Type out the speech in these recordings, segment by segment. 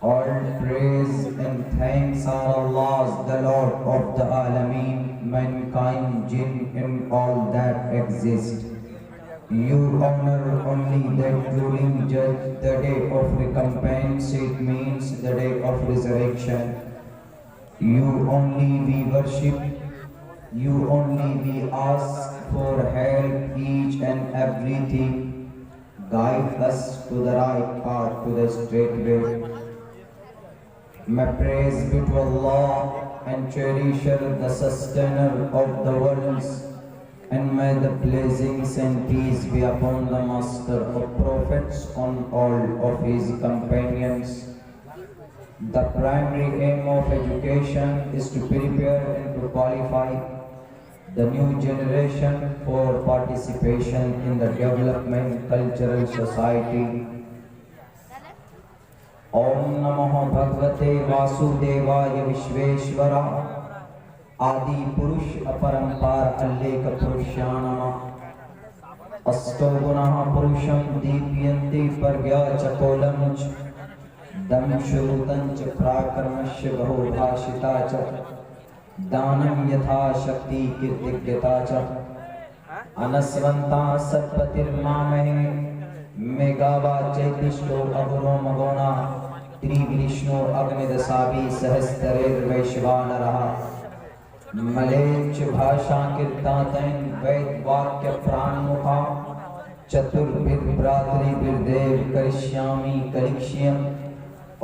All praise and thanks are Allah's, the Lord of the Alameen, mankind, jinn and all that exist. You honor only that during judge the day of recompense, it means the day of resurrection. You only we worship, you only we ask for help each and everything. Guide us to the right path, to the straight way. May praise be to Allah and cherisher, the sustainer of the worlds, and may the blessings and peace be upon the master of prophets, on all of his companions. The primary aim of education is to prepare and to qualify the new generation for participation in the development cultural society. Om Namo Bhagavate Vasudevaya Vishveshwara Adi Purush Aparampar Alleka Purushanama Asto Gunaha Purusham Deepyanti Pargya Chakolamch Dam Shurutanch Prakarmashya Bahu Bhashitacha दानम यथा शक्ति कीर्तिज्ञता च अनस्वंता सत्पतिर्मामहे मेघावा चैतिष्ठो अगुरो मगोणा त्रिविष्णु अग्निदशाभि सहस्रेर्वैश्वानरः मलेच्छ भाषा कीर्तातैन वैद वाक्य प्राणमुखा चतुर्भिर्भ्रातृभिर्देव करिष्यामि करिष्यम्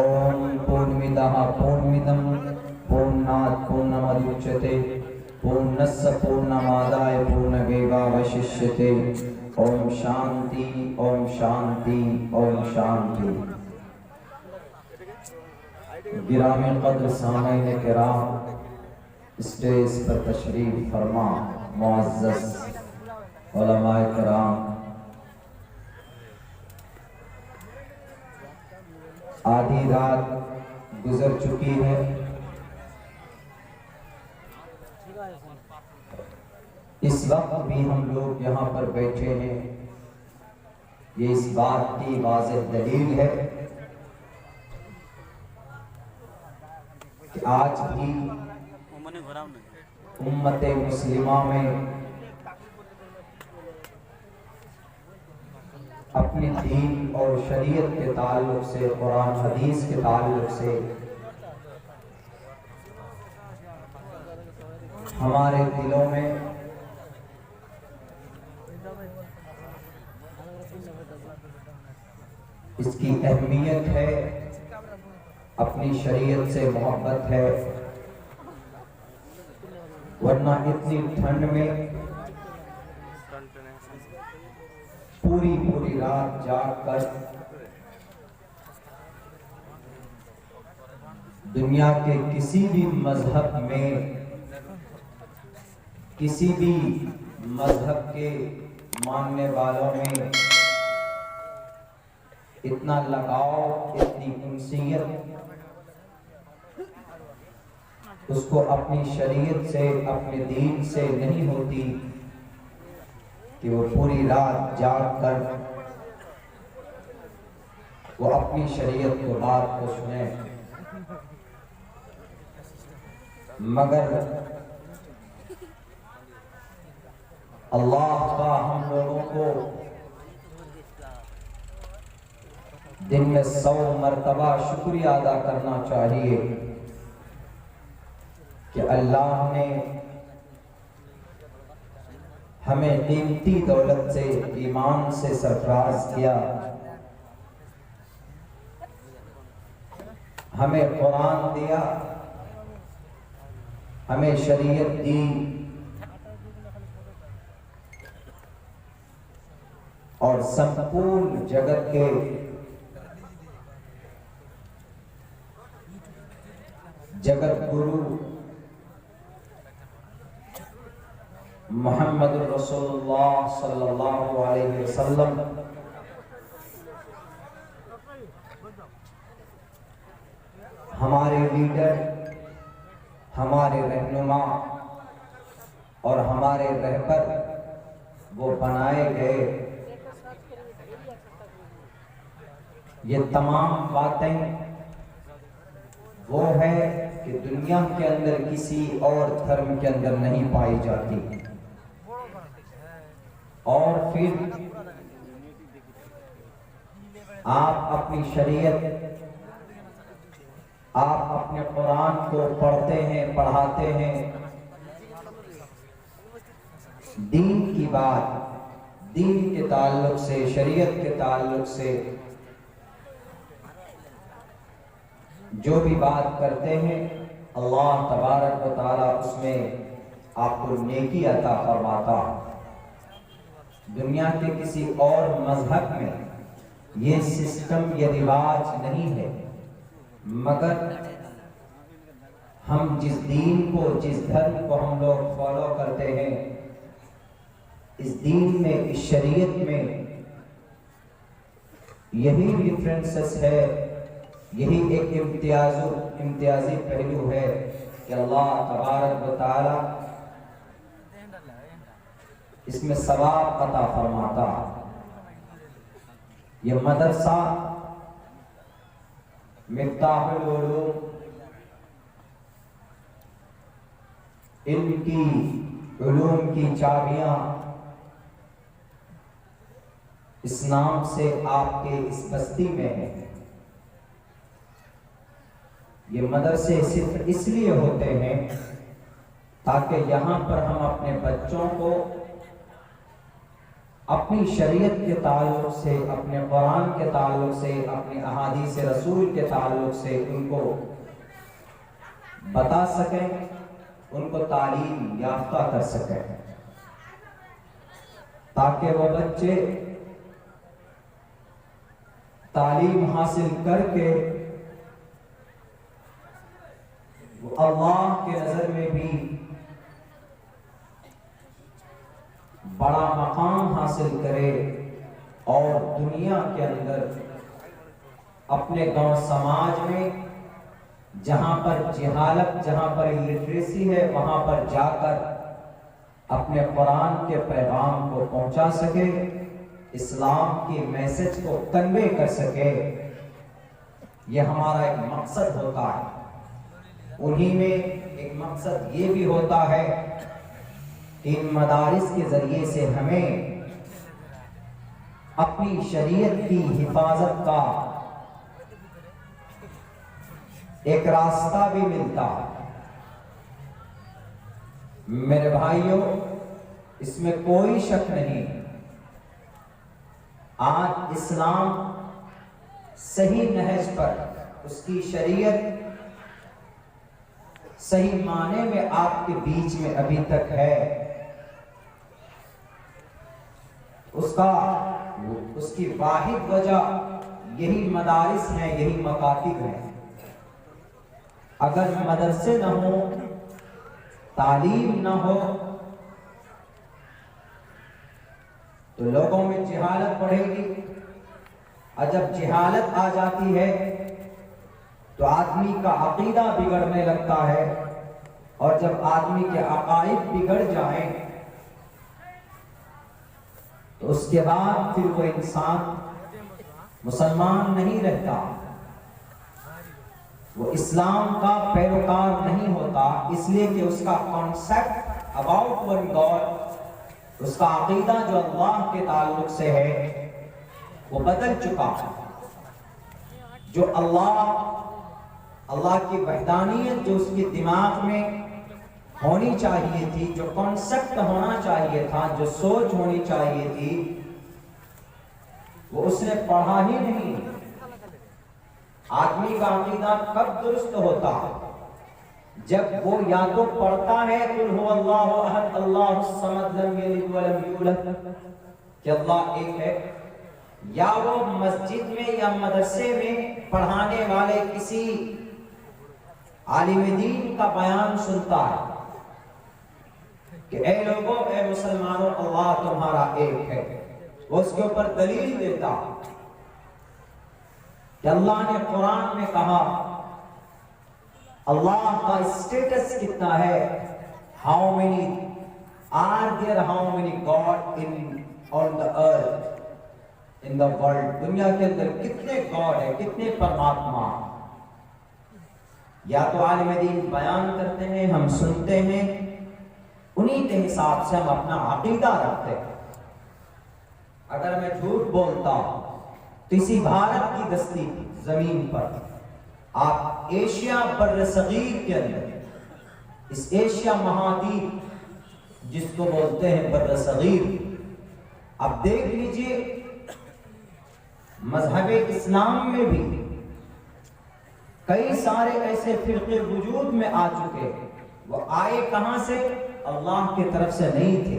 ओम पूर्णमिदः पूर्णमिदं पूर्णात् पूर्णमुदच्यते पूर्णस्य पूर्णमादाय पूर्णमेवावशिष्यते ओम शांति ओम शांति ओम शांति। गिरामीन क़द्र सामईन किराम, स्टेज पर तशरीफ फरमा मुअज़्ज़ज़ उलमाए किराम, आधी रात गुजर चुकी है। इस वक्त भी हम लोग यहाँ पर बैठे हैं, ये इस बात की वाज़ेह दलील है कि आज भी उम्मते मुस्लिमा में अपनी दीन और शरीयत के ताल्लुक से, कुरान हदीस के ताल्लुक से हमारे दिलों में इसकी अहमियत है, अपनी शरीयत से मोहब्बत है। वरना इतनी ठंड में पूरी पूरी रात जागकर दुनिया के किसी भी मजहब में, किसी भी मजहब के मानने वालों में इतना लगाव, इतनी उनसियत उसको अपनी शरीयत से, अपने दीन से नहीं होती कि वो पूरी रात जाग कर वो अपनी शरीयत को बात को सुने। मगर अल्लाह का हम लोगों को दिन में 100 मरतबा शुक्रिया अदा करना चाहिए कि अल्लाह ने हमें कीमती दौलत से, ईमान से सरफराज किया, हमें कुरान दिया, हमें शरीयत दी और संपूर्ण जगत के जगत गुरु मोहम्मद रसूलुल्लाह सल्लल्लाहु अलैहि वसल्लम हमारे लीडर, हमारे रहनुमा और हमारे रहबर वो बनाए गए। ये तमाम बातें वो है कि दुनिया के अंदर किसी और धर्म के अंदर नहीं पाई जाती। और फिर आप अपनी शरीयत, आप अपने कुरान को पढ़ते हैं, पढ़ाते हैं, दीन की बात, दीन के ताल्लुक से, शरीयत के ताल्लुक से जो भी बात करते हैं, अल्लाह तबारक व तआला उसमें आपको नेकी अता फरमाता। दुनिया के किसी और मजहब में ये सिस्टम, ये रिवाज नहीं है, मगर हम जिस दीन को, जिस धर्म को हम लोग फॉलो करते हैं, इस दीन में, इस शरीयत में यही डिफरेंसेस है, यही एक इम्तियाजी पहलू है कि अल्लाह तबारक व तआला इसमें सवाब अता फरमाता। ये मदरसा मिफ्ताहुल उलूम, इल्म की, उलूम की चाबियां इस नाम से आपके इस बस्ती में है। ये मदरसे सिर्फ इसलिए होते हैं ताकि यहाँ पर हम अपने बच्चों को अपनी शरीयत के ताल्लुक से, अपने कुरान के ताल्लुक से, अपनी अहादीस रसूल के ताल्लुक से उनको बता सकें, उनको तालीम याफ्ता कर सकें, ताकि वो बच्चे तालीम हासिल करके अल्लाह के नजर में भी बड़ा मकाम हासिल करे और दुनिया के अंदर अपने गांव समाज में जहां पर जिहालत, जहां पर इलिटरेसी है, वहां पर जाकर अपने कुरान के पैगाम को पहुंचा सके, इस्लाम के मैसेज को कन्वे कर सके। यह हमारा एक मकसद होता है। उन्हीं में एक मकसद ये भी होता है कि इन मदारिस के जरिए से हमें अपनी शरीयत की हिफाजत का एक रास्ता भी मिलता। मेरे भाइयों, इसमें कोई शक नहीं, आज इस्लाम सही नहज पर, उसकी शरीयत सही माने में आपके बीच में अभी तक है। उसकी वाहिद वजह यही मदारिस हैं, यही मकातिब हैं। अगर मदरसे न हो, तालीम न हो, तो लोगों में जिहालत बढ़ेगी, और जब जिहालत आ जाती है तो आदमी का अकीदा बिगड़ने लगता है, और जब आदमी के अकाइद बिगड़ जाएं तो उसके बाद फिर वो इंसान मुसलमान नहीं रहता, वो इस्लाम का पैरोकार नहीं होता, इसलिए कि उसका कॉन्सेप्ट अबाउट वन गॉड, उसका अकीदा जो अल्लाह के ताल्लुक से है वो बदल चुका है। जो अल्लाह की वहदानियत जो उसके दिमाग में होनी चाहिए थी, जो कॉन्सेप्ट होना चाहिए था, जो सोच होनी चाहिए थी, वो उसने पढ़ा ही नहीं। आदमी का अकीदा कब दुरुस्त होता? जब वो या तो पढ़ता है कुल हुवल्लाहु अहद अल्लाहुस समद लम यलिद वलम यूलद कि अल्लाह एक है, या वो मस्जिद में या मदरसे में पढ़ाने वाले किसी आलिम दीन का बयान सुनता है कि ए लोगों, ए मुसलमानों, अल्लाह तुम्हारा एक है। वो उसके ऊपर दलील देता कि अल्लाह ने कुरान में कहा, अल्लाह का स्टेटस कितना है, how many are there, how many god in on the earth, in the world, दुनिया के अंदर कितने गॉड है, कितने परमात्मा। या तो आलिम दीन बयान करते हैं, हम सुनते हैं, उन्हीं के हिसाब से हम अपना अकीदा रखते हैं। अगर मैं झूठ बोलता तो इसी भारत की दस्ती जमीन पर आप एशिया बर्र सगीर के अंदर, इस एशिया महाद्वीप जिसको बोलते हैं बर्र सगीर, आप देख लीजिए मजहब इस्लाम में भी कई सारे ऐसे फिरके वजूद में आ चुके। वो आए कहां से? अल्लाह की तरफ से नहीं थे,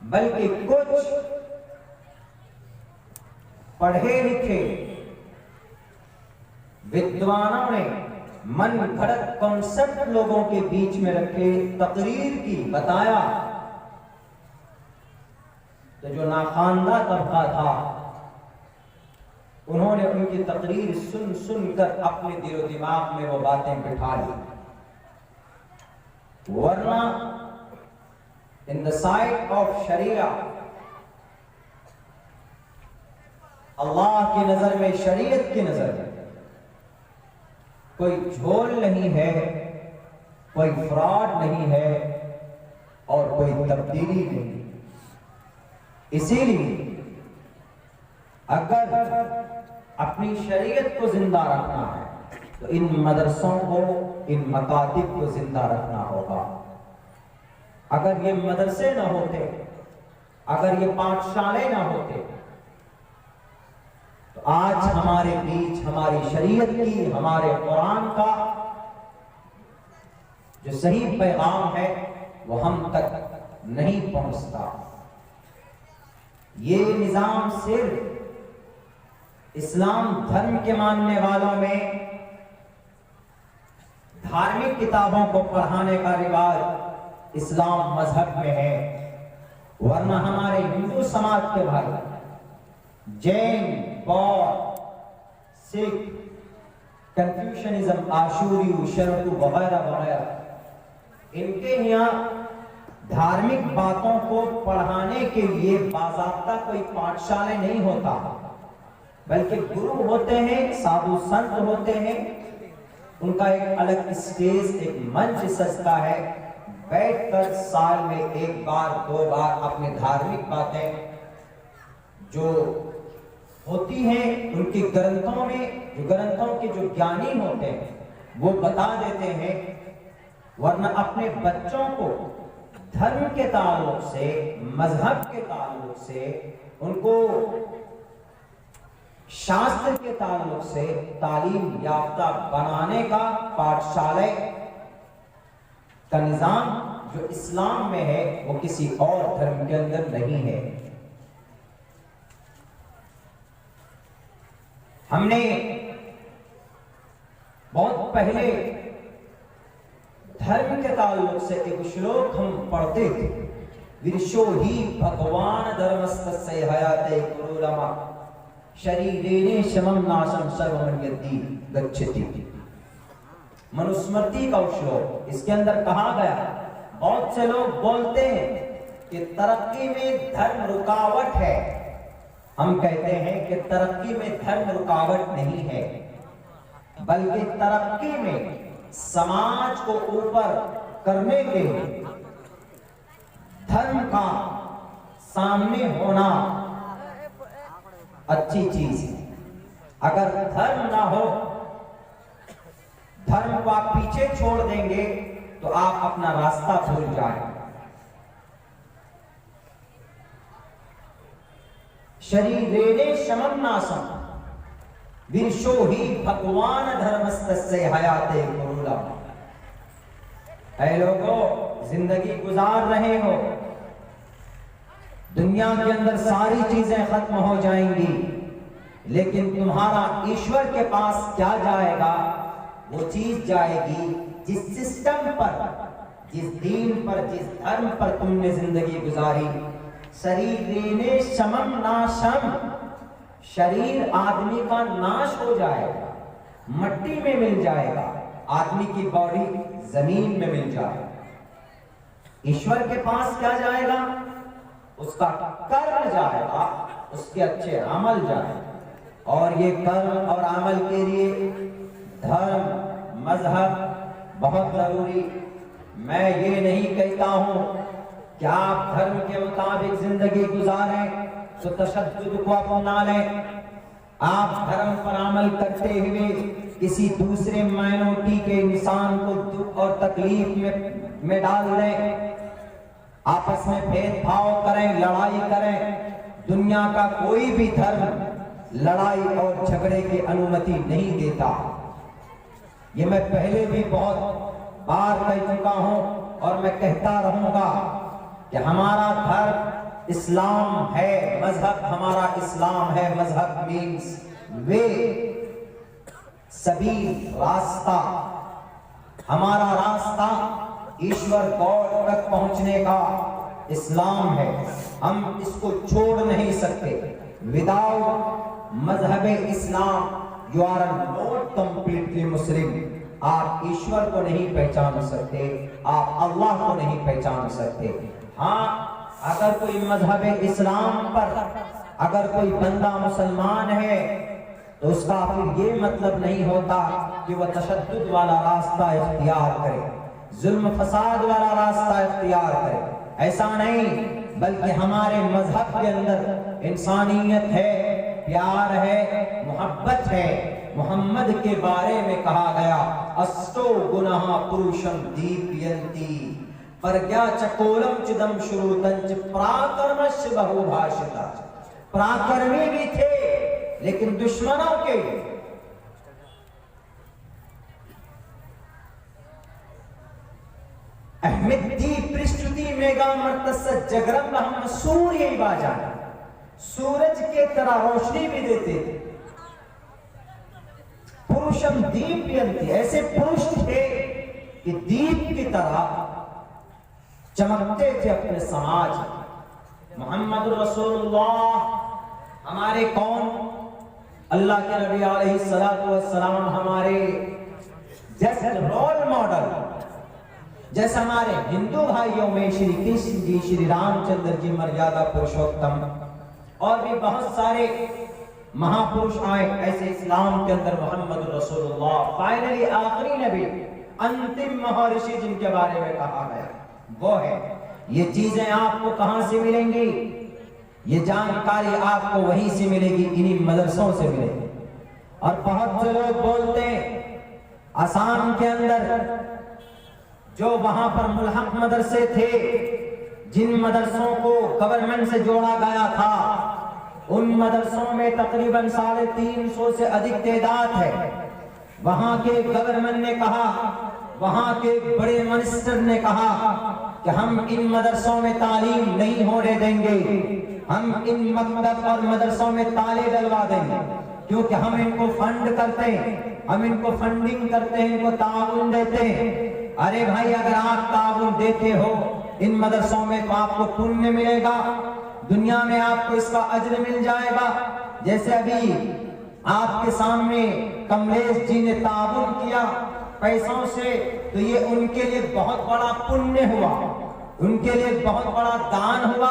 बल्कि कुछ पढ़े लिखे विद्वानों ने मन घड़त कॉन्सेप्ट लोगों के बीच में रखे, तकरीर की, बताया, तो जो नाखानदा तबका था उन्होंने उनकी तकरीर सुन सुनकर अपने दिलो दिमाग में वो बातें बिठा ली। वरना इन द साइट ऑफ शरिया, अल्लाह की नजर में, शरीयत की नजर में कोई झोल नहीं है, कोई फ्रॉड नहीं है और कोई तब्दीली नहीं। इसीलिए अगर अपनी शरीयत को जिंदा रखना है तो इन मदरसों को, इन मकातिब को जिंदा रखना होगा। अगर ये मदरसे ना होते, अगर ये पाठशाले ना होते, तो आज हमारे बीच हमारी शरीयत की, हमारे कुरान का जो सही पैगाम है वो हम तक नहीं पहुंचता। ये निजाम सिर्फ इस्लाम धर्म के मानने वालों में धार्मिक किताबों को पढ़ाने का रिवाज इस्लाम मजहब में है, वरना हमारे हिंदू समाज के भाई जैन, बौद्ध, सिख, कन्फ्यूशनिज्म, आशूरी, शरतु वगैरह वगैरह, इनके यहाँ धार्मिक बातों को पढ़ाने के लिए बाज़ाब्ता कोई पाठशाला नहीं होता, बल्कि गुरु होते हैं, साधु संत होते हैं, उनका एक अलग स्टेज, एक मंच सजता है, बैठकर साल में एक बार दो बार अपनी धार्मिक बातें जो होती हैं उनके ग्रंथों में, जो ग्रंथों के जो ज्ञानी होते हैं वो बता देते हैं। वरना अपने बच्चों को धर्म के ताल्लुक से, मजहब के ताल्लुक से, उनको शास्त्र के ताल्लुक से तालीम याफ्ता बनाने का पाठशाला का निजाम जो इस्लाम में है वो किसी और धर्म के अंदर नहीं है। हमने बहुत पहले धर्म के ताल्लुक से एक श्लोक हम पढ़ते थे, विरशो ही भगवान धर्मस्तस्य हयाते कुरुलमा शरीरेण शमं नाशं सर्वमन्यति गच्छति। मनुस्मृति का श्लोक, इसके अंदर कहा गया, बहुत से लोग बोलते हैं कि तरक्की में धर्म रुकावट है। हम कहते हैं कि तरक्की में धर्म रुकावट नहीं है, बल्कि तरक्की में समाज को ऊपर करने के लिए धर्म का सामने होना अच्छी चीज है। अगर धर्म ना हो, धर्म को आप पीछे छोड़ देंगे तो आप अपना रास्ता भूल जाएंगे। शरीरेण शमं नाशम विरशो ही भगवान धर्मस्तस्य हयाते कुरुला। ऐ लोगों, जिंदगी गुजार रहे हो, दुनिया के अंदर सारी चीजें खत्म हो जाएंगी, लेकिन तुम्हारा ईश्वर के पास क्या जाएगा? वो चीज जाएगी जिस सिस्टम पर, जिस दीन पर, जिस धर्म पर तुमने जिंदगी गुजारी। शरीरेण शमं नाशम, शरीर आदमी का नाश हो जाएगा, मट्टी में मिल जाएगा, आदमी की बॉडी जमीन में मिल जाएगा। ईश्वर के पास क्या जाएगा? उसका कर्म जाएगा, उसके अच्छे अमल जाएगा। और ये कर्म और अमल के लिए धर्म, मजहब बहुत जरूरी। मैं ये नहीं कहता हूं कि आप धर्म के मुताबिक जिंदगी गुजारें तो तशद्दुद को अपना लें। आप धर्म पर अमल करते हुए किसी दूसरे माइनॉरिटी के इंसान को दुख और तकलीफ में डाल दें, आपस में भेदभाव करें, लड़ाई करें। दुनिया का कोई भी धर्म लड़ाई और झगड़े की अनुमति नहीं देता। ये मैं पहले भी बहुत बार कह चुका हूं और मैं कहता रहूंगा कि हमारा धर्म इस्लाम है, मजहब हमारा इस्लाम है। मजहब मीन्स वे, सभी, रास्ता। हमारा रास्ता ईश्वर गॉड तक पहुंचने का इस्लाम है। हम इसको छोड़ नहीं सकते। विदाउट मजहब इस्लाम यू आर नॉट कंप्लीटली मुस्लिम। आप ईश्वर को नहीं पहचान सकते, आप अल्लाह को नहीं पहचान सकते। हाँ, अगर कोई मजहब इस्लाम पर अगर कोई बंदा मुसलमान है तो उसका फिर ये मतलब नहीं होता कि वह तशद्दुद वाला रास्ता इख्तियार करे, जुल्म फसाद वाला रास्ता इख्तियार करे। ऐसा नहीं, बल्कि हमारे मजहब के अंदर इंसानियत है, प्यार है, मोहब्बत है। मोहम्मद के बारे में कहा गया, अष्टो गुनाह पुरुषम दीपयन्ति प्रज्ञा चकोलम चिदम श्रुतंच प्राकर्मश्च बहुभाषिता। प्राकर्मी भी थे लेकिन दुश्मनों के अहमदी पृष्ठुति मेगा मर्तस जगरम हम सूर्य बाजा, सूरज के तरह रोशनी भी देते थे। पुरुषम दीपयन्ति, ऐसे पुरुष थे कि दीप की तरह चमकते थे अपने समाज। मोहम्मद रसूलुल्लाह हमारे कौन? अल्लाह के नबी अलैहिस्सलातु वस्सलाम हमारे जैसे रोल मॉडल। जैसे हमारे हिंदू भाइयों में श्री कृष्ण जी, श्री रामचंद्र जी मर्यादा पुरुषोत्तम, और भी बहुत सारे महापुरुष आए, ऐसे इस्लाम के अंदर मोहम्मद रसूलुल्लाह फाइनली आखिरी नबी, अंतिम महर्षि जिनके बारे में कहा गया वो है। ये चीजें आपको कहां से मिलेंगी? ये जानकारी आपको वहीं से मिलेगी, इन्हीं मदरसों से मिलेगी। और बहुत से लोग बोलते हैं आसाम के अंदर जो वहां पर मुल्हक मदरसे थे, जिन मदरसों को गवर्नमेंट से जोड़ा गया था, उन मदरसों में तकरीबन 350 से अधिक तादाद है। वहां के गवर्नमेंट ने कहा, वहां के बड़े मिनिस्टर ने कहा कि हम इन मदरसों में तालीम नहीं होने देंगे, हम इन मकतब और मदरसों में ताले डलवा देंगे, क्योंकि हम इनको फंड करते हैं, हम इनको फंडिंग करते हैं, इनको ताउन देते हैं। अरे भाई, अगर आप ताउन देते हो इन मदरसों में तो आपको पुण्य मिलेगा, दुनिया में आपको इसका अज्र मिल जाएगा। जैसे अभी आपके सामने कमलेश जी ने ताउन किया पैसों से, तो ये उनके लिए बहुत बड़ा पुण्य हुआ, उनके लिए बहुत बड़ा दान हुआ,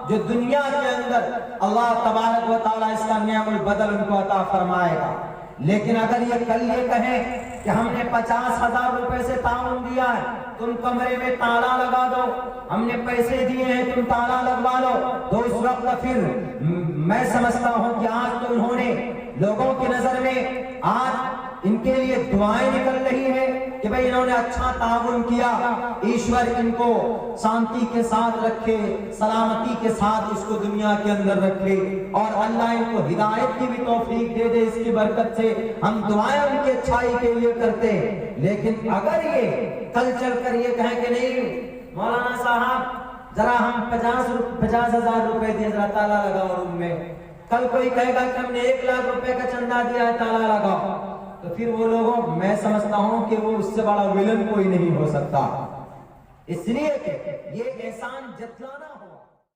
जो दुनिया के अंदर अल्लाह तबारक व तआला इसका नियामुल बदल उनको अता फरमाएगा। लेकिन अगर ये कल ये कहें कि हमने 50,000 रुपए से ताउन दिया है, तुम कमरे में ताला लगा दो, हमने पैसे दिए हैं तुम ताला लगवा लो, तो उस वक्त फिर मैं समझता हूं कि आज तो उन्होंने लोगों की नजर में आज इनके लिए दुआएं निकल रही है कि भाई इन्होंने अच्छा ताउन किया, ईश्वर इनको शांति के साथ रखे, सलामती के साथ इसको दुनिया के अंदर रखे और अल्लाह इनको हिदायत की भी तौफीक दे दे। इसकी बरकत से हम दुआएं उनकी अच्छाई के लिए करते हैं। लेकिन अगर ये कल चलकर ये कहें कि नहीं मौलाना साहब जरा हम 50,000 रुपए दिए, जरा ताला लगाओ रूम में, कल कोई कहेगा कि हमने 1 लाख रुपए का चंदा दिया है, ताला लगाओ, तो फिर वो लोगों, मैं समझता हूं कि वो उससे बड़ा विलन कोई नहीं हो सकता। इसलिए ये एहसान जतलाना हो।